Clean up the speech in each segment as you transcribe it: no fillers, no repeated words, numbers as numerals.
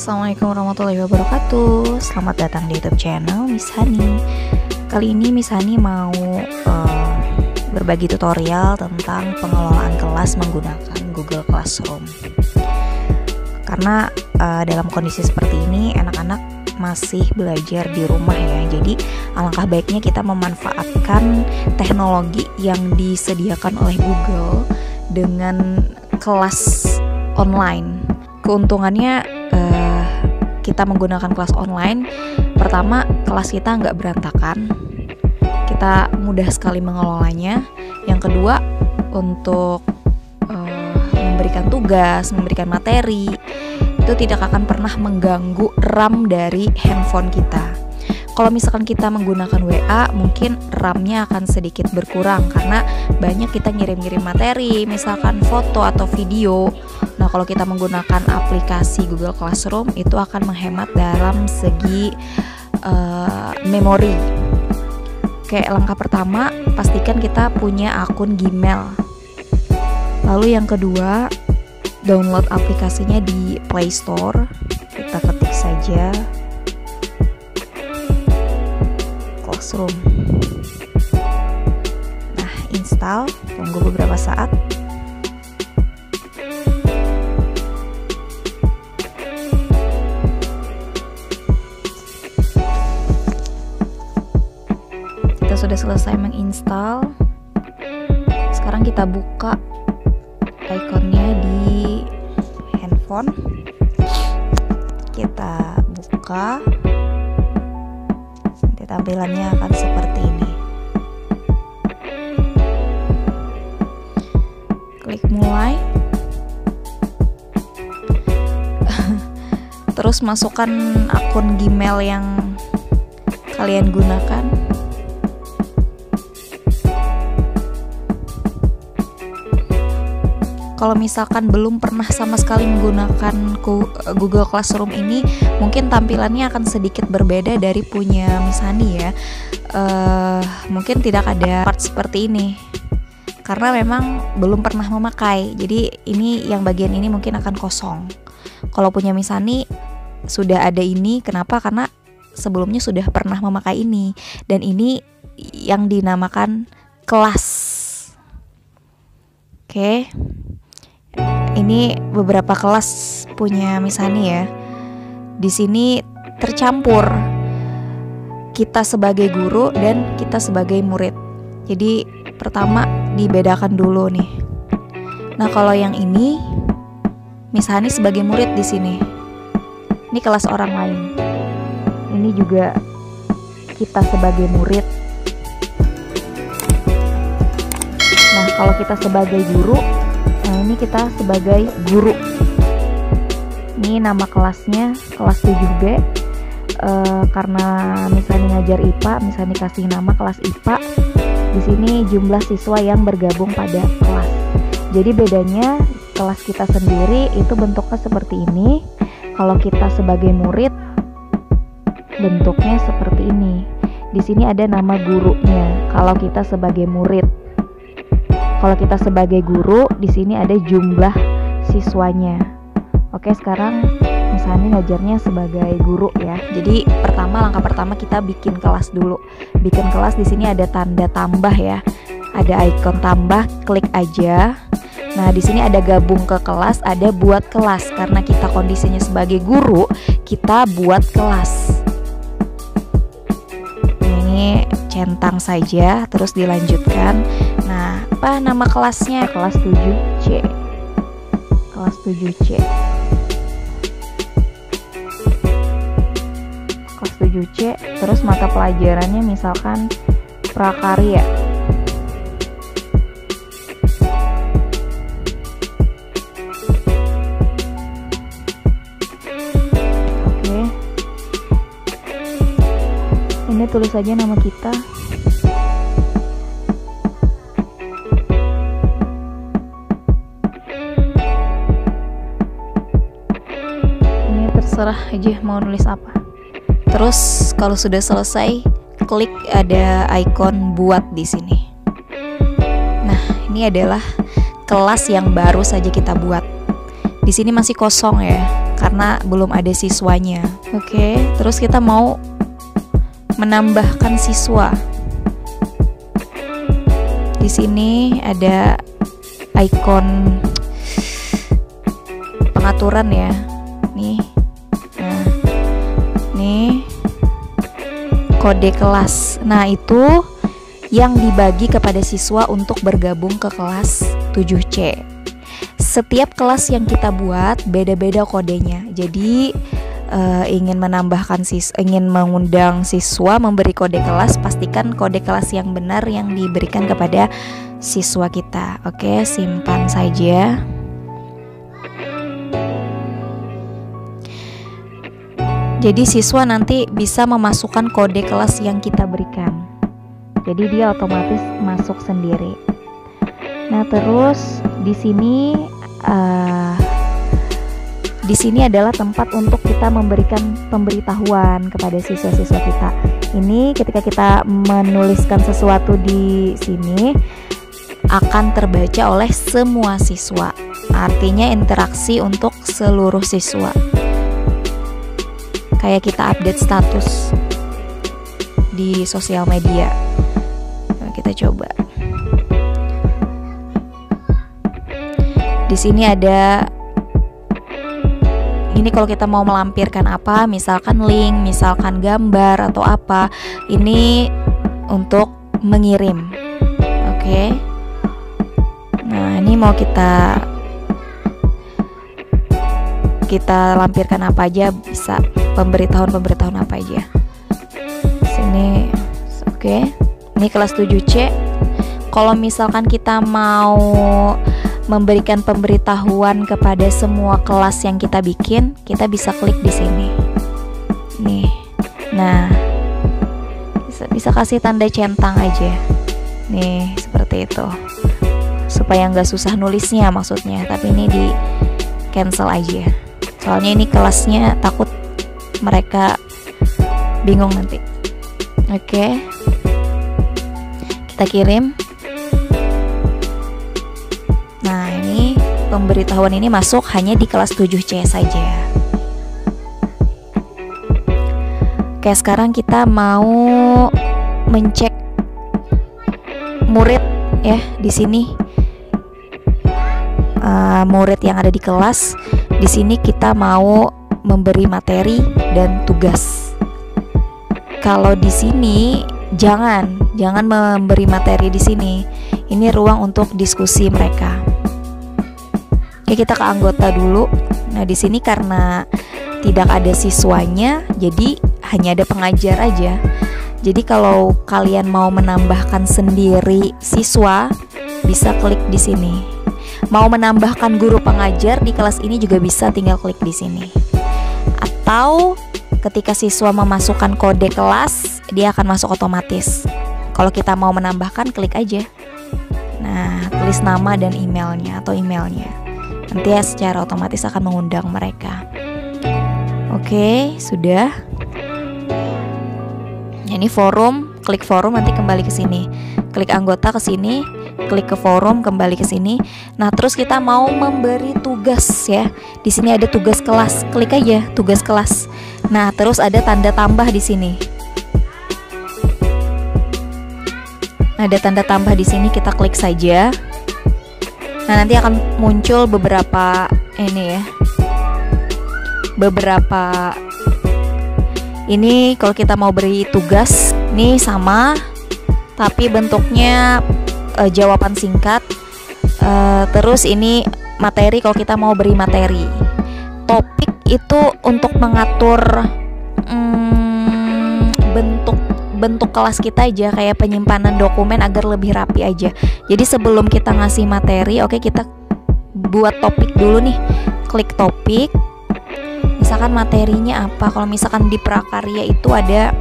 Assalamualaikum warahmatullahi wabarakatuh. Selamat datang di YouTube channel Miss Hani. Kali ini Miss Hani mau berbagi tutorial tentang pengelolaan kelas menggunakan Google Classroom. Karena dalam kondisi seperti ini anak-anak masih belajar di rumah ya. Jadi alangkah baiknya kita memanfaatkan teknologi yang disediakan oleh Google dengan kelas online. Keuntungannya kita menggunakan kelas online, pertama kelas kita nggak berantakan, kita mudah sekali mengelolanya. Yang kedua, untuk memberikan tugas, memberikan materi, itu tidak akan pernah mengganggu RAM dari handphone kita. Kalau misalkan kita menggunakan WA, mungkin RAM-nya akan sedikit berkurang karena banyak kita ngirim-ngirim materi, misalkan foto atau video. Nah, kalau kita menggunakan aplikasi Google Classroom, itu akan menghemat dalam segi memori. Oke, langkah pertama, pastikan kita punya akun Gmail. Lalu yang kedua, download aplikasinya di Play Store. Kita ketik saja Classroom. Nah, install, tunggu beberapa saat. Kita sudah selesai menginstal. Sekarang kita buka ikonnya di handphone. Kita buka. Tampilannya akan seperti ini. Klik mulai. Terus masukkan akun Gmail yang kalian gunakan. Kalau misalkan belum pernah sama sekali menggunakan Google Classroom ini, mungkin tampilannya akan sedikit berbeda dari punya Miss Hani ya. Mungkin tidak ada part seperti ini karena memang belum pernah memakai. Jadi ini yang bagian ini mungkin akan kosong. Kalau punya Miss Hani sudah ada ini. Kenapa? Karena sebelumnya sudah pernah memakai ini, dan ini yang dinamakan kelas. Oke. Ini beberapa kelas punya Miss Hani ya. Di sini tercampur kita sebagai guru dan kita sebagai murid. Jadi pertama dibedakan dulu nih. Nah, kalau yang ini Miss Hani sebagai murid di sini. Ini kelas orang lain. Ini juga kita sebagai murid. Nah, kalau kita sebagai guru, nah ini kita sebagai guru. Ini nama kelasnya kelas 7B. Karena Miss Hani ngajar IPA, Miss Hani kasih nama kelas IPA. Di sini jumlah siswa yang bergabung pada kelas. Jadi bedanya kelas kita sendiri itu bentuknya seperti ini. Kalau kita sebagai murid bentuknya seperti ini. Di sini ada nama gurunya. Kalau kita sebagai murid. Kalau kita sebagai guru, di sini ada jumlah siswanya. Oke, sekarang Miss Hani ngajarnya sebagai guru ya. Jadi langkah pertama kita bikin kelas dulu. Bikin kelas, di sini ada tanda tambah ya. Ada ikon tambah, klik aja. Nah, di sini ada gabung ke kelas, ada buat kelas. Karena kita kondisinya sebagai guru, kita buat kelas. Ini centang saja, terus dilanjutkan. Nah, apa nama kelasnya? Kelas 7C. Kelas 7C. Kelas 7C, terus mata pelajarannya misalkan prakarya. Oke. Ini tulis saja nama kita. Terserah aja mau nulis apa. Terus kalau sudah selesai, klik ada ikon buat di sini. Nah, ini adalah kelas yang baru saja kita buat. Di sini masih kosong ya. karena belum ada siswanya. Oke, terus kita mau menambahkan siswa. Di sini ada ikon pengaturan ya. Nih. Nah, nih kode kelas. Nah, itu yang dibagi kepada siswa untuk bergabung ke kelas 7C. Setiap kelas yang kita buat beda-beda kodenya. Jadi ingin mengundang siswa memberi kode kelas, pastikan kode kelas yang benar yang diberikan kepada siswa kita. Oke, simpan saja. Jadi siswa nanti bisa memasukkan kode kelas yang kita berikan. Jadi dia otomatis masuk sendiri. Nah, terus di sini adalah tempat untuk kita memberikan pemberitahuan kepada siswa-siswa kita. Ini ketika kita menuliskan sesuatu di sini akan terbaca oleh semua siswa. Artinya interaksi untuk seluruh siswa. Kayak kita update status di sosial media. Nah, kita coba. Di sini ada, ini kalau kita mau melampirkan apa, misalkan link, misalkan gambar atau apa, ini untuk mengirim. Oke. Nah, ini mau kita lampirkan apa aja, bisa pemberitahuan apa aja. Sini, oke. Ini kelas 7C. Kalau misalkan kita mau memberikan pemberitahuan kepada semua kelas yang kita bikin, kita bisa klik di sini. Nih. Nah, bisa kasih tanda centang aja. Nih, seperti itu. Supaya nggak susah nulisnya maksudnya, tapi ini di cancel aja. Soalnya ini kelasnya takut mereka bingung nanti. Oke. Kita kirim. Nah, ini pemberitahuan ini masuk hanya di kelas 7C saja. Oke, sekarang kita mau mencek murid ya di sini. Murid yang ada di kelas. Di sini kita mau memberi materi dan tugas. Kalau di sini jangan memberi materi di sini. Ini ruang untuk diskusi mereka. Oke, kita ke anggota dulu. Nah, di sini karena tidak ada siswanya, jadi hanya ada pengajar aja. Jadi kalau kalian mau menambahkan sendiri siswa, bisa klik di sini. Mau menambahkan guru pengajar di kelas ini juga bisa, tinggal klik di sini. Atau ketika siswa memasukkan kode kelas, dia akan masuk otomatis. Kalau kita mau menambahkan, klik aja. Nah, tulis nama dan emailnya atau emailnya. Nanti ya secara otomatis akan mengundang mereka. Oke, sudah. Ini forum, klik forum, nanti kembali ke sini. Klik anggota ke sini, klik ke forum, kembali ke sini. Nah, terus kita mau memberi tugas ya. Di sini ada tugas kelas, klik aja tugas kelas. Nah, terus ada tanda tambah di sini. Ada tanda tambah di sini, kita klik saja. Nah, nanti akan muncul beberapa ini ya. Beberapa ini kalau kita mau beri tugas, nih sama tapi bentuknya jawaban singkat. Terus ini materi kalau kita mau beri materi. Topik itu untuk mengatur bentuk kelas kita aja, kayak penyimpanan dokumen agar lebih rapi aja. Jadi sebelum kita ngasih materi, oke, kita buat topik dulu nih. Klik topik. Misalkan materinya apa? Kalau misalkan di prakarya itu ada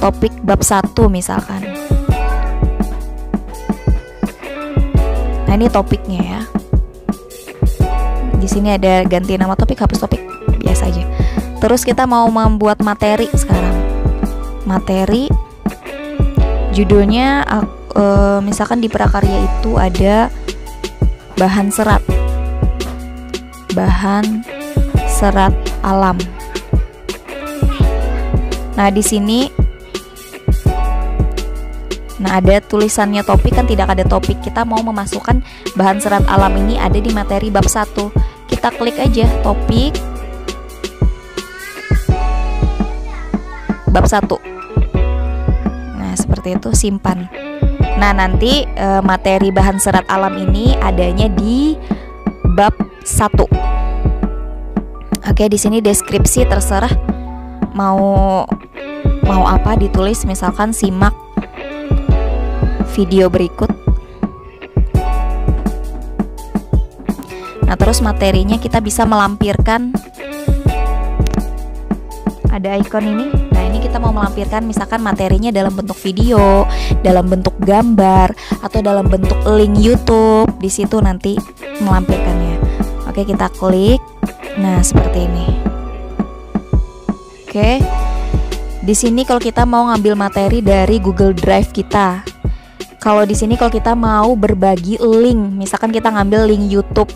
topik bab 1 misalkan. Nah, ini topiknya ya. Di sini ada ganti nama topik, hapus topik, biasa aja. Terus kita mau membuat materi sekarang. Materi judulnya misalkan di prakarya itu ada bahan serat. bahan serat alam. Nah, di sini ada tulisannya topik, kan tidak ada topik. Kita mau memasukkan bahan serat alam ini ada di materi bab 1. Kita klik aja topik bab 1. Nah, seperti itu, simpan. Nah, nanti materi bahan serat alam ini adanya di bab 1. Oke, di sini deskripsi terserah mau apa ditulis, misalkan simak video berikut. Nah, terus materinya kita bisa melampirkan, ada ikon ini. Nah, ini kita mau melampirkan misalkan materinya dalam bentuk video, dalam bentuk gambar, atau dalam bentuk link YouTube. Di situ nanti melampirkannya. Oke, kita klik. Nah, seperti ini. Oke. Di sini kalau kita mau ngambil materi dari Google Drive kita. Kalau di sini kalau kita mau berbagi link, misalkan kita ngambil link YouTube.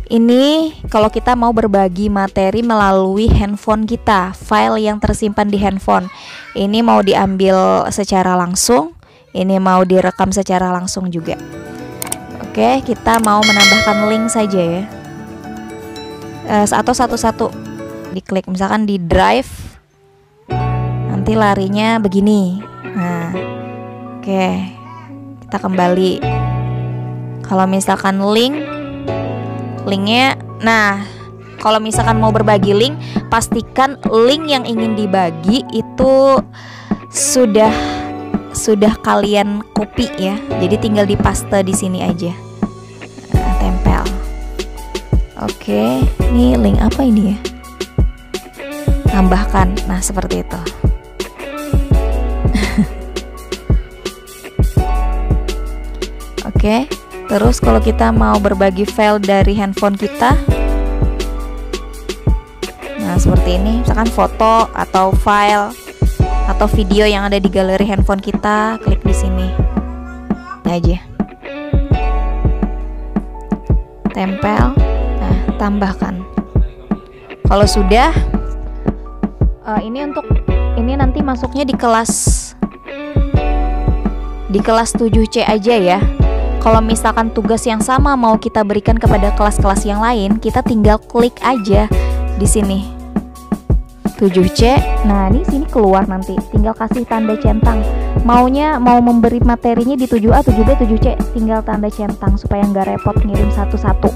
Ini kalau kita mau berbagi materi melalui handphone kita, file yang tersimpan di handphone. Ini mau diambil secara langsung, ini mau direkam secara langsung juga. Oke, kita mau menambahkan link saja ya. Atau satu-satu diklik, misalkan di Drive. Nanti larinya begini. Nah, oke, kita kembali. Kalau misalkan linknya, nah, kalau misalkan mau berbagi link, pastikan link yang ingin dibagi itu sudah kalian copy ya. Jadi tinggal dipaste di sini aja. Nah, tempel. Oke, ini link apa ini ya? Tambahkan. Nah, seperti itu. Oke, terus kalau kita mau berbagi file dari handphone kita, nah seperti ini, misalkan foto atau file atau video yang ada di galeri handphone kita, klik di sini. Ini aja. Tempel, nah tambahkan. Kalau sudah, ini nanti masuknya di kelas 7C aja ya. Kalau misalkan tugas yang sama mau kita berikan kepada kelas-kelas yang lain, kita tinggal klik aja di sini 7C. Nah, ini sini keluar nanti, tinggal kasih tanda centang. Mau memberi materinya di 7A, 7B, 7C, tinggal tanda centang supaya nggak repot ngirim satu-satu.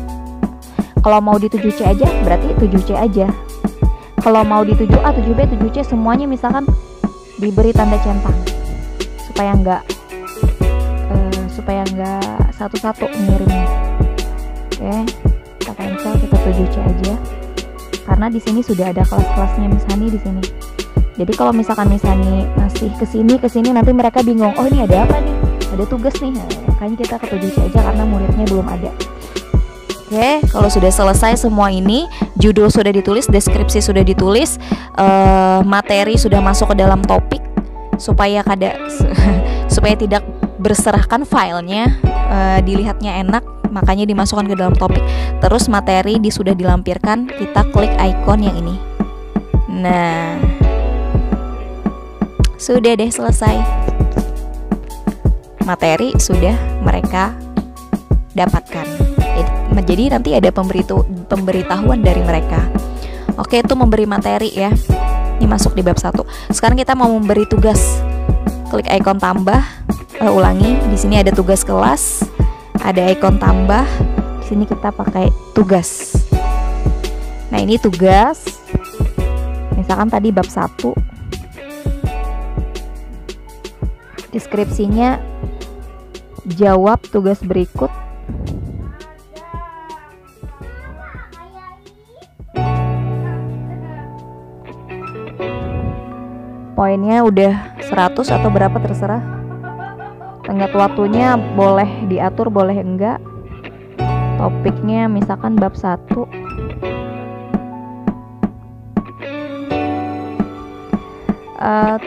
Kalau mau di 7C aja, berarti 7C aja. Kalau mau di 7A, 7B, 7C semuanya misalkan diberi tanda centang supaya nggak satu-satu ngirimnya. Oke, kita cancel, kita 7C aja. Karena di sini sudah ada kelas-kelasnya Miss Hani di sini. Jadi kalau misalkan Miss Hani masih kesini nanti mereka bingung. Oh, ini ada apa nih? Ada tugas nih. Nah, makanya kita ke 7C aja karena muridnya belum ada. Oke, kalau sudah selesai semua ini, judul sudah ditulis, deskripsi sudah ditulis, materi sudah masuk ke dalam topik, supaya tidak berserahkan filenya, dilihatnya enak, makanya dimasukkan ke dalam topik. Terus materi sudah dilampirkan, kita klik icon yang ini. Nah, sudah deh selesai. Materi sudah mereka dapatkan. Jadi nanti ada pemberitahuan dari mereka. Oke, itu memberi materi ya. Ini masuk di bab 1. Sekarang kita mau memberi tugas. Klik ikon tambah. Ulangi, di sini ada tugas kelas, ada ikon tambah. Di sini kita pakai tugas. Nah, ini tugas. Misalkan tadi bab 1. Deskripsinya, jawab tugas berikut. Poinnya udah 100 atau berapa terserah. Tenggat waktunya boleh diatur, boleh enggak. Topiknya misalkan bab 1.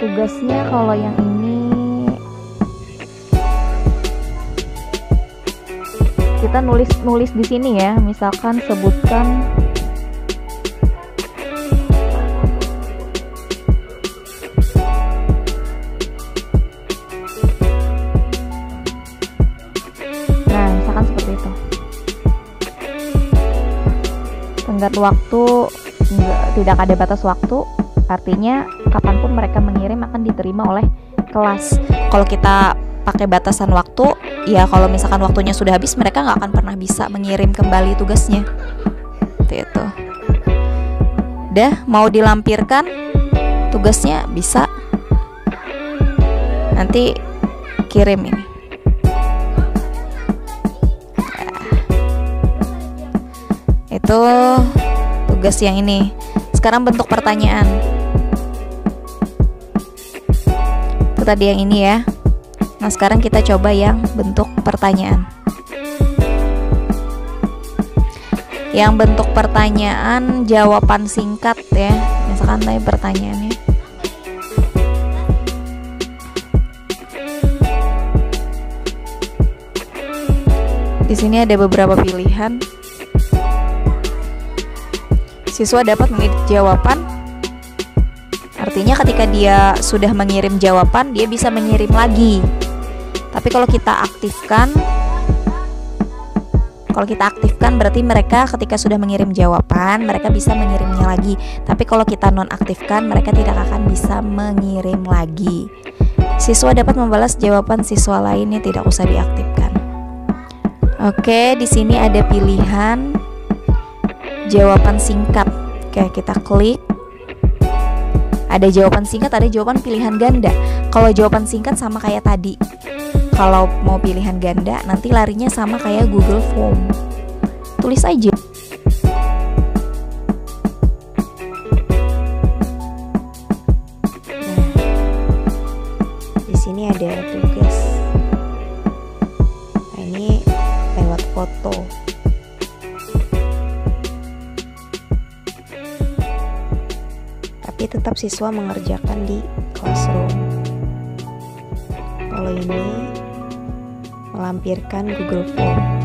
Tugasnya kalau yang ini kita nulis di sini ya, misalkan sebutkan tenggat waktu, tidak ada batas waktu, artinya kapanpun mereka mengirim akan diterima oleh kelas. Kalau kita pakai batasan waktu, ya kalau misalkan waktunya sudah habis, mereka nggak akan pernah bisa mengirim kembali tugasnya. Itu. Udah mau dilampirkan tugasnya, bisa. Nanti kirim ini. Itu tugas yang ini. Sekarang bentuk pertanyaan. Itu tadi yang ini ya. Nah, sekarang kita coba yang bentuk pertanyaan. Yang bentuk pertanyaan jawaban singkat ya. Misalkan tadi pertanyaannya. Di sini ada beberapa pilihan. Siswa dapat mengetik jawaban. Artinya ketika dia sudah mengirim jawaban, dia bisa mengirim lagi. Tapi kalau kita aktifkan berarti mereka ketika sudah mengirim jawaban, mereka bisa mengirimnya lagi. Tapi kalau kita nonaktifkan, mereka tidak akan bisa mengirim lagi. Siswa dapat membalas jawaban siswa lainnya, tidak usah diaktifkan. Oke, di sini ada pilihan jawaban singkat. Oke, kita klik. Ada jawaban singkat, ada jawaban pilihan ganda. Kalau jawaban singkat sama kayak tadi. Kalau mau pilihan ganda, nanti larinya sama kayak Google Form. Tulis aja. Nah, di sini ada tugas. Nah, ini lewat foto. Tapi tetap siswa mengerjakan di classroom. Kalau ini melampirkan Google Form.